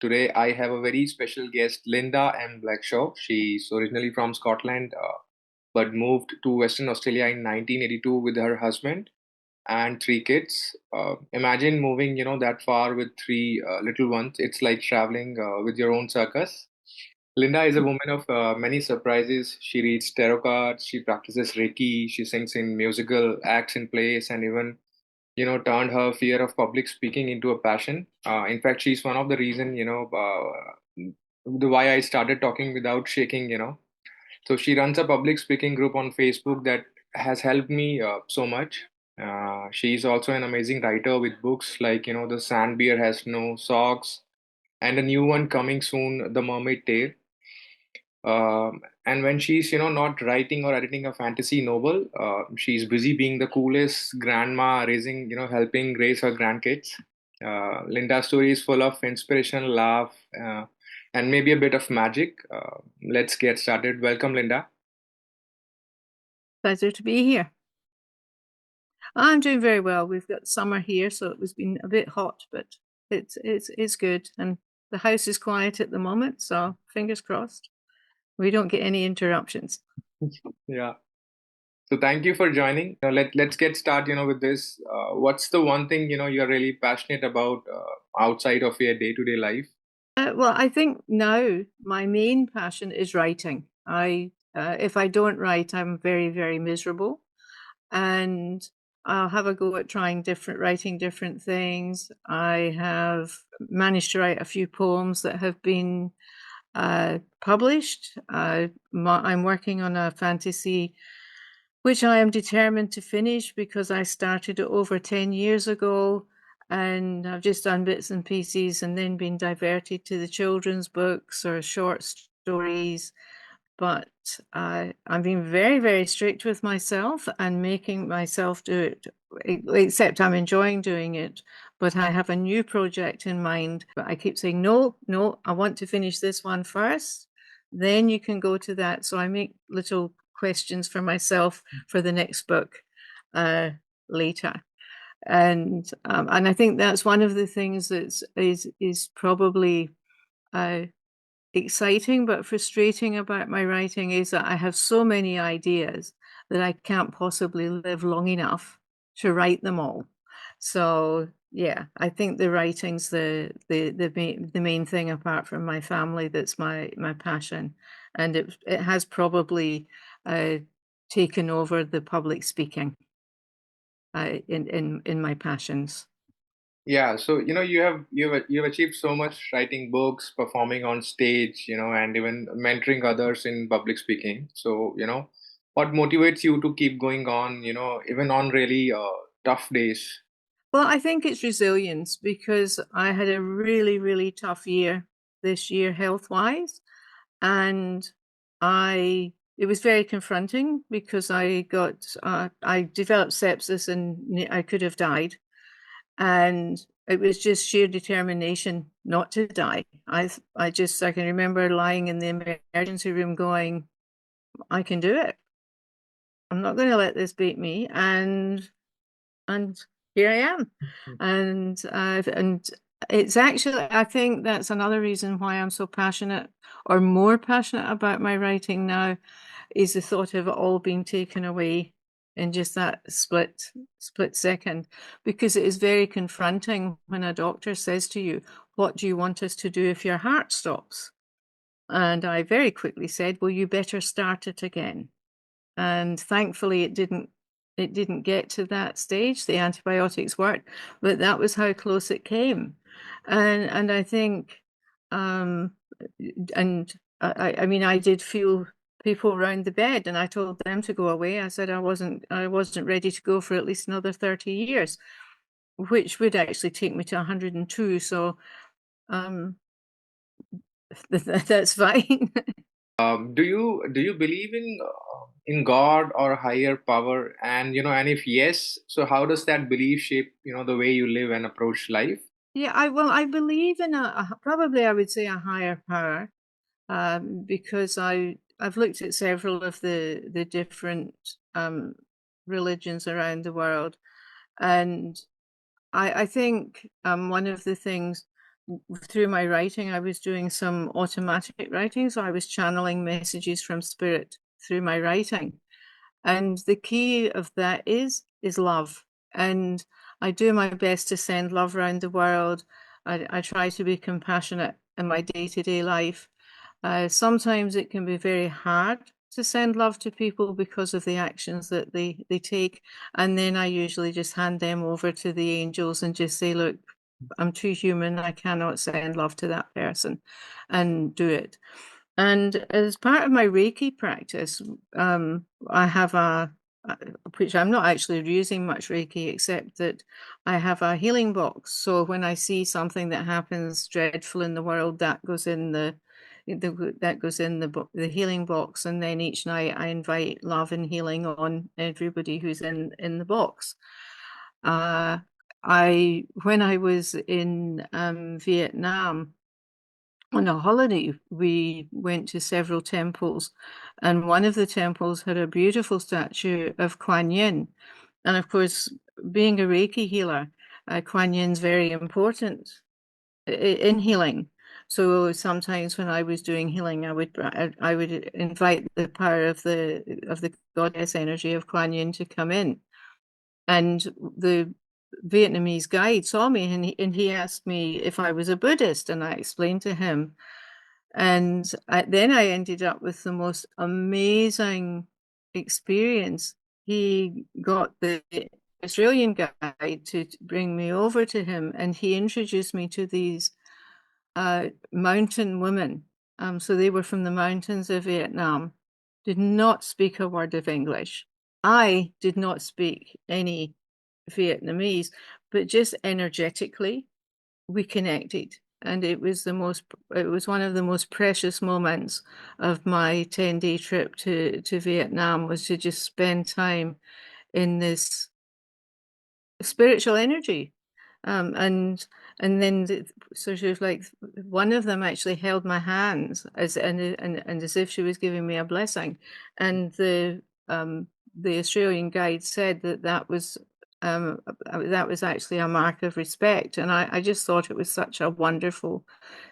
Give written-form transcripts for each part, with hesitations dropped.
Today I have a very special guest, Linda M Blackshaw. She's originally from Scotland, but moved to Western Australia in 1982 with her husband and three kids. Imagine moving, that far with three little ones. It's like traveling with your own circus. Linda is a woman of many surprises. She reads tarot cards, she practices Reiki, she sings in musical acts in plays, and even turned her fear of public speaking into a passion. In fact, she's one of the reason, the why I started talking without shaking. So she runs a public speaking group on Facebook that has helped me so much. She's also an amazing writer with books like, The Sand Bear Has No Socks and a new one coming soon, The Mermaid Tale. And when she's, not writing or editing a fantasy novel, she's busy being the coolest grandma, raising, helping raise her grandkids. Linda's story is full of inspiration, laugh, and maybe a bit of magic. Let's get started. Welcome, Linda. Pleasure to be here. I'm doing very well. We've got summer here, so it was been a bit hot, but it's good. And the house is quiet at the moment, so fingers crossed. We don't get any interruptions. Yeah. So thank you for joining. Let's get started, with this. What's the one thing, you're really passionate about outside of your day-to-day life? Well, I think now my main passion is writing. If I don't write, I'm very, very miserable, and I'll have a go at writing different things. I have managed to write a few poems that have been published. I'm working on a fantasy which I am determined to finish because I started it over 10 years ago, and I've just done bits and pieces and then been diverted to the children's books or short stories. But I'm being very, very strict with myself and making myself do it, except I'm enjoying doing it. But I have a new project in mind. But I keep saying, no, no, I want to finish this one first. Then you can go to that. So I make little questions for myself for the next book later. And I think that's one of the things that is probably exciting but frustrating about my writing, is that I have so many ideas that I can't possibly live long enough to write them all. So yeah, I think the writing's the main thing, apart from my family, that's my passion, and it has probably uh, taken over the public speaking in my passions. Yeah, so you've achieved so much writing books, performing on stage, and even mentoring others in public speaking. So, what motivates you to keep going on, even on really tough days? Well, I think it's resilience, because I had a really, really tough year this year health-wise, and it was very confronting because I developed sepsis and I could have died, and it was just sheer determination not to die. I can remember lying in the emergency room going, I can do it. I'm not going to let this beat me, and here I am. And it's actually, I think that's another reason why I'm so passionate, or more passionate, about my writing now, is the thought of it all being taken away in just that split second, because it is very confronting when a doctor says to you, what do you want us to do if your heart stops? And I very quickly said, well, you better start it again. And thankfully it didn't get to that stage. The antibiotics worked, but that was how close it came. And I think um and I mean, I did feel people around the bed, and I told them to go away. I said I wasn't ready to go for at least another 30 years, which would actually take me to 102. So um that's fine. Do you believe in God or higher power? And and if yes, so how does that belief shape the way you live and approach life? Yeah, I believe in probably I would say a higher power, because I've looked at several of the different um, religions around the world, and I think one of the things. through my writing, I was doing some automatic writing, so I was channeling messages from spirit through my writing. And the key of that is love. And I do my best to send love around the world. I try to be compassionate in my day-to-day life. Sometimes it can be very hard to send love to people because of the actions that they take. And then I usually just hand them over to the angels and just say, look, I'm too human. I cannot send love to that person, and do it. And as part of my Reiki practice, I have which I'm not actually using much Reiki, except that I have a healing box. So when I see something that happens dreadful in the world, that goes in the healing box, and then each night I invite love and healing on everybody who's in the box. When I was in Vietnam on a holiday, we went to several temples, and one of the temples had a beautiful statue of Kuan Yin. And of course, being a Reiki healer, Kuan Yin's very important in healing. So sometimes when I was doing healing, I would invite the power of the goddess energy of Kuan Yin to come in. And the Vietnamese guide saw me, and he asked me if I was a Buddhist, and I explained to him. And then I ended up with the most amazing experience. He got the Australian guide to bring me over to him, and he introduced me to these mountain women. So they were from the mountains of Vietnam, did not speak a word of English. I did not speak any Vietnamese, but just energetically, we connected. And it was one of the most precious moments of my 10-day trip to Vietnam, was to just spend time in this spiritual energy. And then sort of like one of them actually held my hands and as if she was giving me a blessing. And the Australian guide said that was actually a mark of respect. And I just thought it was such a wonderful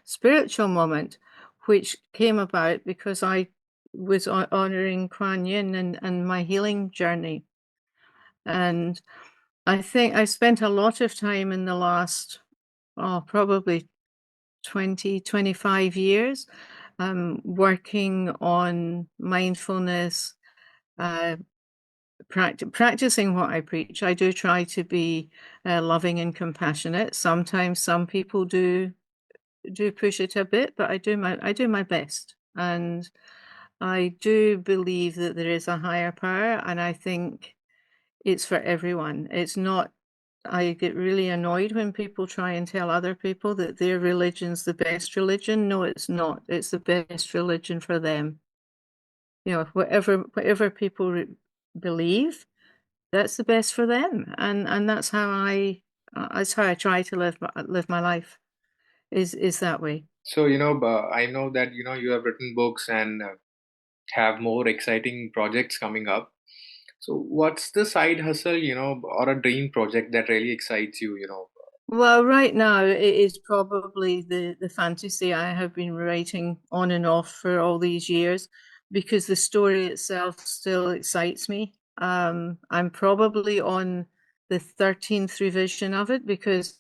spiritual moment, which came about because I was honoring Kuan Yin and my healing journey. And I think I spent a lot of time in the last, probably 20, 25 years, working on mindfulness, uh, practicing what I preach. I do try to be loving and compassionate. Sometimes some people do push it a bit, but I do my best. And I do believe that there is a higher power, and I think it's for everyone. It's not, I get really annoyed when people try and tell other people that their religion's the best religion. No, it's not. It's the best religion for them. You know, whatever people believe, that's the best for them. And that's how I try to live my life, is that way. So, I know that, you have written books and have more exciting projects coming up. So, what's the side hustle, or a dream project that really excites you? Well, right now it is probably the fantasy I have been writing on and off for all these years, because the story itself still excites me. I'm probably on the 13th revision of it, because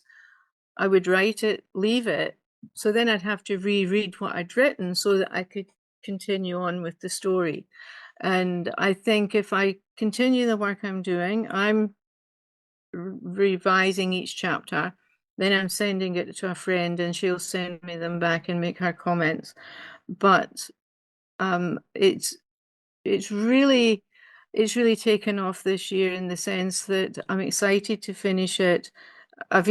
I would write it, leave it, so then I'd have to reread what I'd written so that I could continue on with the story. And I think if I continue the work I'm doing, I'm revising each chapter, then I'm sending it to a friend and she'll send me them back and make her comments. But um, it's it's really it's really taken off this year, in the sense that I'm excited to finish it. I've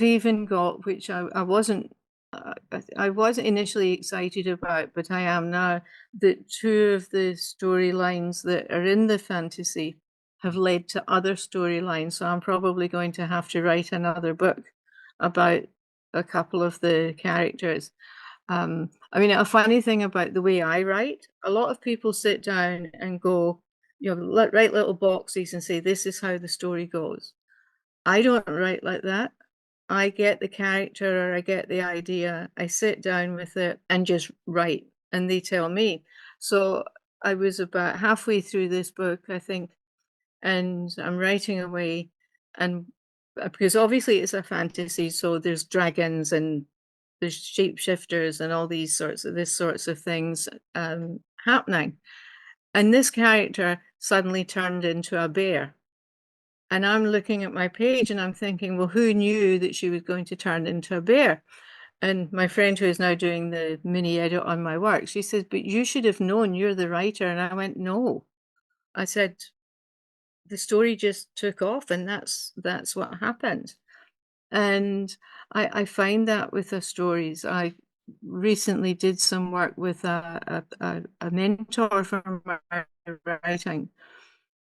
even got, which I wasn't I wasn't initially excited about, but I am now, that two of the storylines that are in the fantasy have led to other storylines. So I'm probably going to have to write another book about a couple of the characters. I mean, a funny thing about the way I write, a lot of people sit down and go, write little boxes and say, this is how the story goes. I don't write like that. I get the character or I get the idea, I sit down with it and just write, and they tell me. So I was about halfway through this book, I think, and I'm writing away, and because obviously it's a fantasy, so there's dragons and there's shapeshifters and all these sorts of things happening. And this character suddenly turned into a bear. And I'm looking at my page and I'm thinking, well, who knew that she was going to turn into a bear? And my friend who is now doing the mini edit on my work, she says, but you should have known, you're the writer. And I went, no. I said, the story just took off and that's what happened. And I find that with the stories. I recently did some work with a mentor for my writing.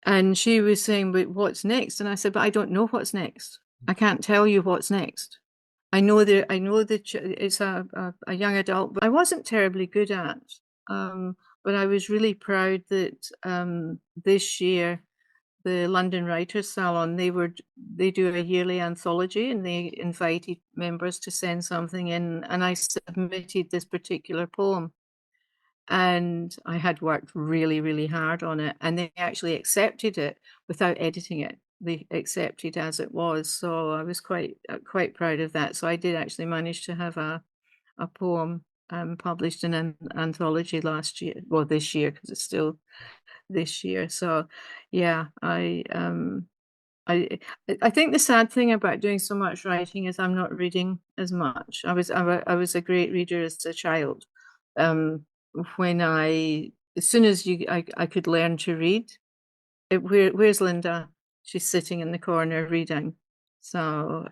And she was saying, but what's next? And I said, but I don't know what's next. I can't tell you what's next. I know that it's a young adult, but I wasn't terribly good at. But I was really proud that this year the London Writers Salon, they do a yearly anthology and they invited members to send something in, and I submitted this particular poem. And I had worked really, really hard on it, and they actually accepted it without editing it. They accepted as it was, so I was quite proud of that. So I did actually manage to have a poem published in an anthology last year, well, this year, because it's still this year. So yeah, I I think the sad thing about doing so much writing is I'm not reading as much. I was a great reader as a child. Um, when as soon as I could learn to read, where's Linda? She's sitting in the corner reading. So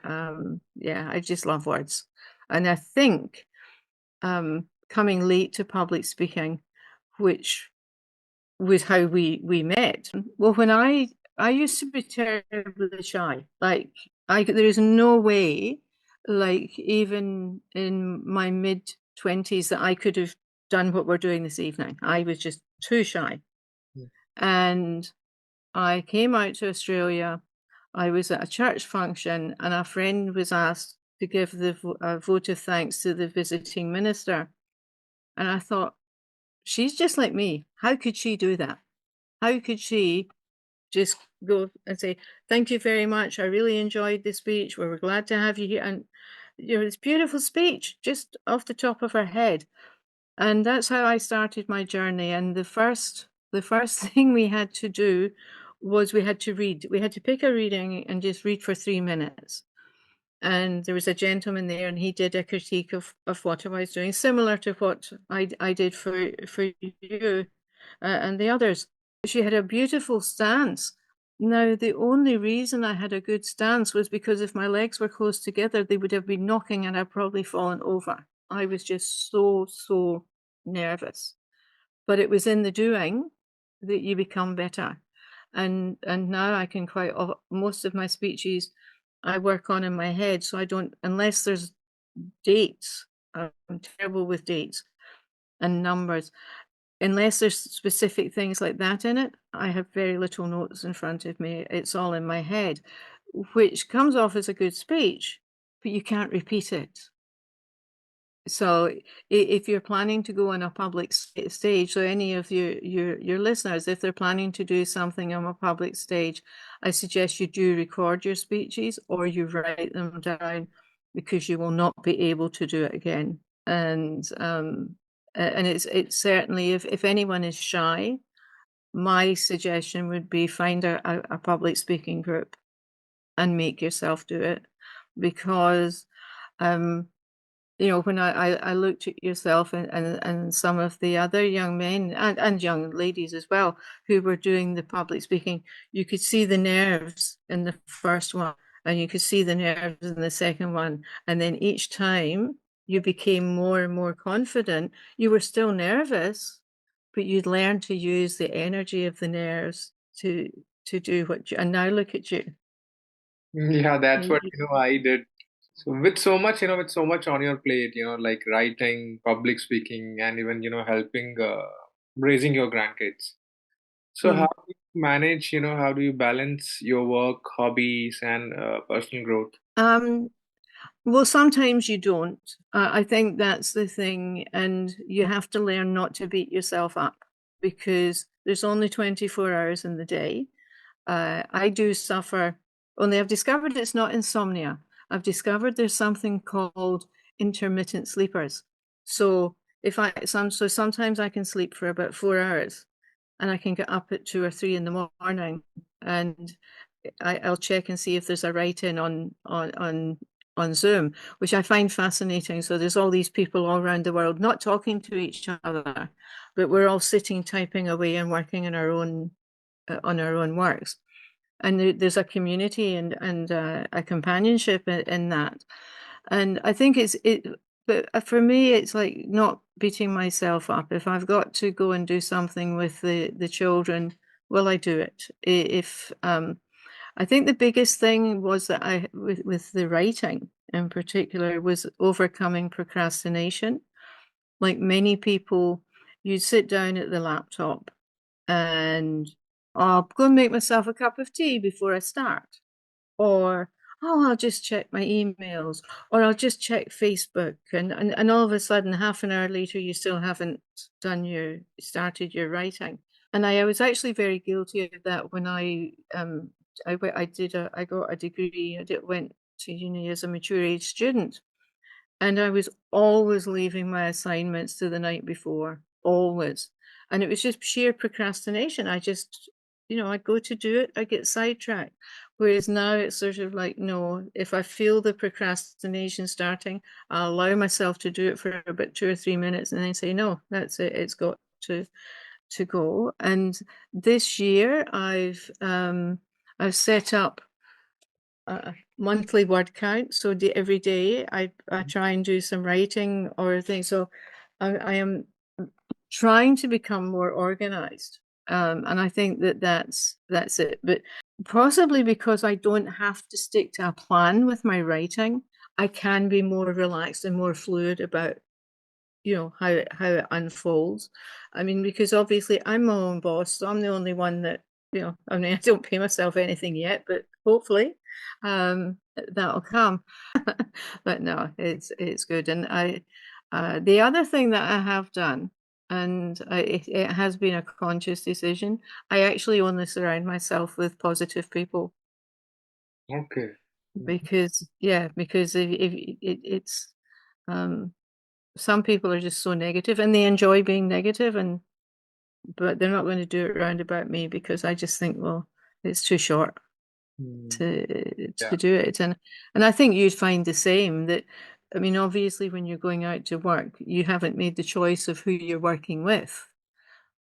yeah, I just love words, and I think coming late to public speaking, which was how we met. Well, when I used to be terribly shy. Like there is no way, like even in my mid-20s, that I could have done what we're doing this evening. I was just too shy. Yeah. And I came out to Australia. I was at a church function, and a friend was asked to give the vote of thanks to the visiting minister. And I thought, she's just like me. How could she do that? How could she just go and say, thank you very much. I really enjoyed the speech. We were glad to have you here. And it's beautiful speech, just off the top of her head. And that's how I started my journey. And the first thing we had to do was we had to read. We had to pick a reading and just read for 3 minutes. And there was a gentleman there, and he did a critique of what I was doing, similar to what I did for you and the others. She had a beautiful stance. Now, the only reason I had a good stance was because if my legs were close together, they would have been knocking and I'd probably fallen over. I was just so nervous. But it was in the doing that you become better. And now I can most of my speeches I work on in my head, so I don't, unless there's dates. I'm terrible with dates and numbers. Unless there's specific things like that in it, I have very little notes in front of me. It's all in my head, which comes off as a good speech, but you can't repeat it. So if you're planning to go on a public stage, so any of your listeners, if they're planning to do something on a public stage, I suggest you do record your speeches or you write them down, because you will not be able to do it again. And it's certainly, if anyone is shy, my suggestion would be find a public speaking group and make yourself do it, because when I looked at yourself and some of the other young men and young ladies as well who were doing the public speaking, you could see the nerves in the first one and you could see the nerves in the second one. And then each time you became more and more confident. You were still nervous, but you'd learn to use the energy of the nerves to do what you, and now look at you. Yeah, that's what I did. So with so much, with so much on your plate, like writing, public speaking, and even helping raising your grandkids. So how Mm. do you manage? How do you balance your work, hobbies, and personal growth? Um, Well, sometimes you don't. I think that's the thing, and you have to learn not to beat yourself up because there's only 24 hours in the day. I do suffer, only I've discovered it's not insomnia. I've discovered there's something called intermittent sleepers. So so sometimes I can sleep for about 4 hours and I can get up at 2 or 3 in the morning and I'll check and see if there's a write-in on Zoom, which I find fascinating. So there's all these people all around the world not talking to each other, but we're all sitting, typing away and working on our own works. And there's a community and a companionship in that. And I think but for me, it's like not beating myself up. If I've got to go and do something with the children, will I do it? If I think the biggest thing was that with the writing in particular was overcoming procrastination. Like many people, you'd sit down at the laptop and I'll go and make myself a cup of tea before I start. Or, oh, I'll just check my emails, or I'll just check Facebook. And all of a sudden, half an hour later, you still haven't started your writing. And I was actually very guilty of that when I got a degree. Went to uni as a mature age student. And I was always leaving my assignments to the night before, always. And it was just sheer procrastination. I'd go to do it, I get sidetracked. Whereas now it's sort of like, no, if I feel the procrastination starting, I'll allow myself to do it for about 2 or 3 minutes and then say, no, that's it, it's got to go. And this year I've set up a monthly word count. So every day I try and do some writing or things. So I am trying to become more organized. And I think that's it. But possibly because I don't have to stick to a plan with my writing, I can be more relaxed and more fluid about how it unfolds. I mean, because obviously I'm my own boss, so I'm the only one that I mean, I don't pay myself anything yet, but hopefully that'll come. But no, it's good. And the other thing that I have done, and it has been a conscious decision, I actually only surround myself with positive people Okay. because if it's um some people are just so negative and they enjoy being negative but they're not going to do it round about me because I just think, well, it's too short Mm, to yeah. do it. And I think you'd find the same that I mean, obviously when you're going out to work, you haven't made the choice of who you're working with.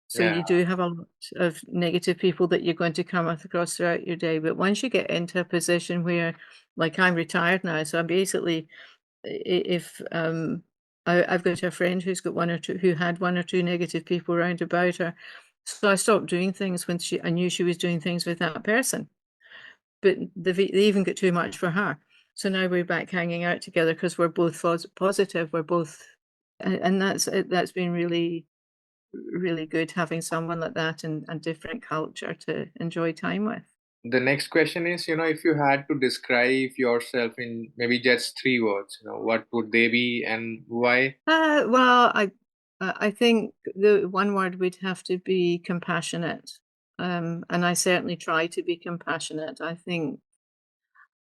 So Yeah. you do have a lot of negative people that you're going to come across throughout your day. But once you get into a position where, like I'm retired now, so I'm basically if I've got a friend who's got who had 1 or 2 negative people around about her. So I stopped doing things when I knew she was doing things with that person. But they even got too much for her. So now we're back hanging out together because we're both positive. We're both, and that's been really, really good having someone like that and different culture to enjoy time with. The next question is, if you had to describe yourself in maybe just 3 words, what would they be and why? Well, I think the one word would have to be compassionate. And I certainly try to be compassionate. I think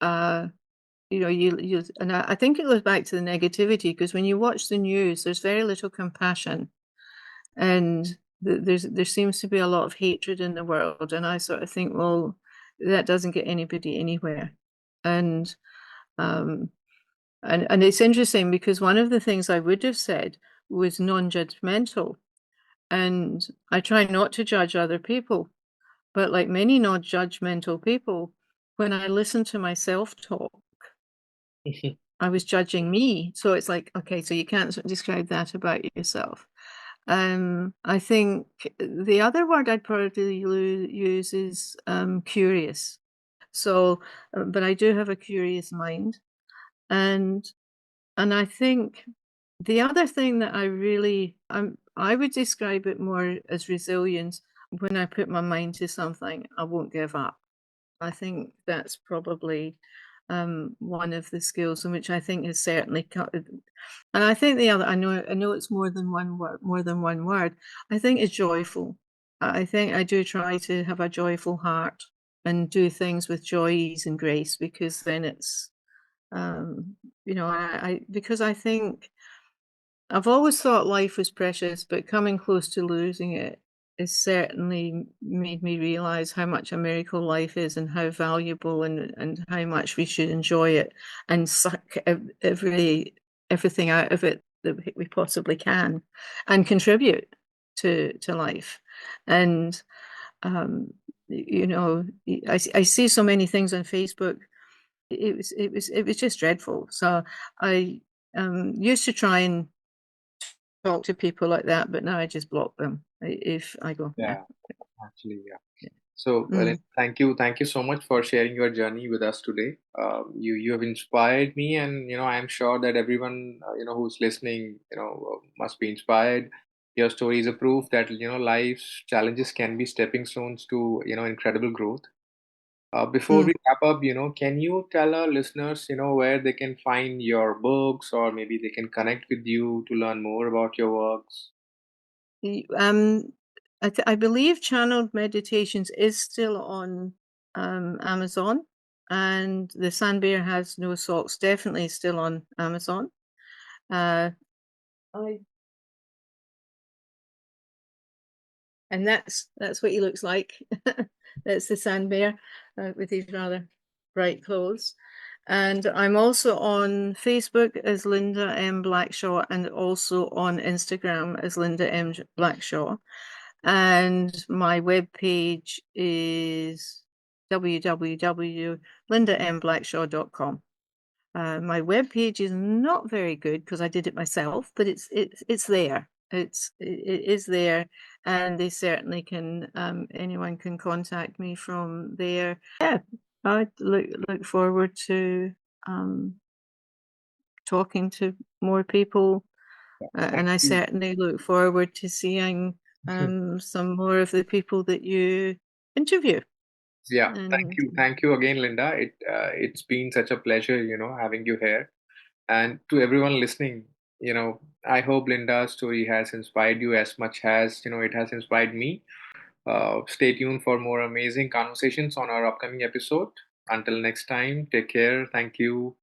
uh, and I think it goes back to the negativity because when you watch the news, there's very little compassion, and there seems to be a lot of hatred in the world. And I sort of think, well, that doesn't get anybody anywhere. And um, and it's interesting because one of the things I would have said was non-judgmental. And I try not to judge other people, but like many non-judgmental people, when I listen to myself talk, I was judging me. So it's like, okay, so you can't describe that about yourself. I think the other word I'd probably use is curious. So, but I do have a curious mind, and I think the other thing that I would describe it more as resilience. When I put my mind to something, I won't give up. I think that's probably one of the skills, in which I think is certainly, and I think the other, I know it's more than one word, I think is joyful. I think I do try to have a joyful heart and do things with joy, ease, and grace, because then it's, because I think I've always thought life was precious, but coming close to losing it has certainly made me realize how much a miracle life is, and how valuable, and how much we should enjoy it and suck everything out of it that we possibly can, and contribute to life. And um, I see so many things on Facebook. It was just dreadful. So I used to try and talk to people like that, but now I just block them if I go, yeah. Yeah, actually, yeah. So, well, Mm, thank you so much for sharing your journey with us today. You have inspired me, and I am sure that everyone who's listening, must be inspired. Your story is a proof that life's challenges can be stepping stones to incredible growth. Before mm. we wrap up, can you tell our listeners, where they can find your books, or maybe they can connect with you to learn more about your works? Y- Um, I believe Channeled Meditations is still on Amazon, and The Sand Bear Has No Socks definitely still on Amazon. Uh, I and that's what he looks like. That's the sand bear with his rather bright clothes. And I'm also on Facebook as Linda M Blackshaw, and also on Instagram as Linda M Blackshaw. And my webpage is www.lindamblackshaw.com. My webpage is not very good because I did it myself, but it's there. It is there, and they certainly can. Anyone can contact me from there. Yeah, I look forward to um, talking to more people, Thank and I you. certainly look forward to seeing some more of the people that you interview. Yeah, And thank you again, Linda. It's been such a pleasure, having you here. And to everyone listening, I hope Linda's story has inspired you as much as it has inspired me. Stay tuned for more amazing conversations on our upcoming episode. Until next time, take care. Thank you.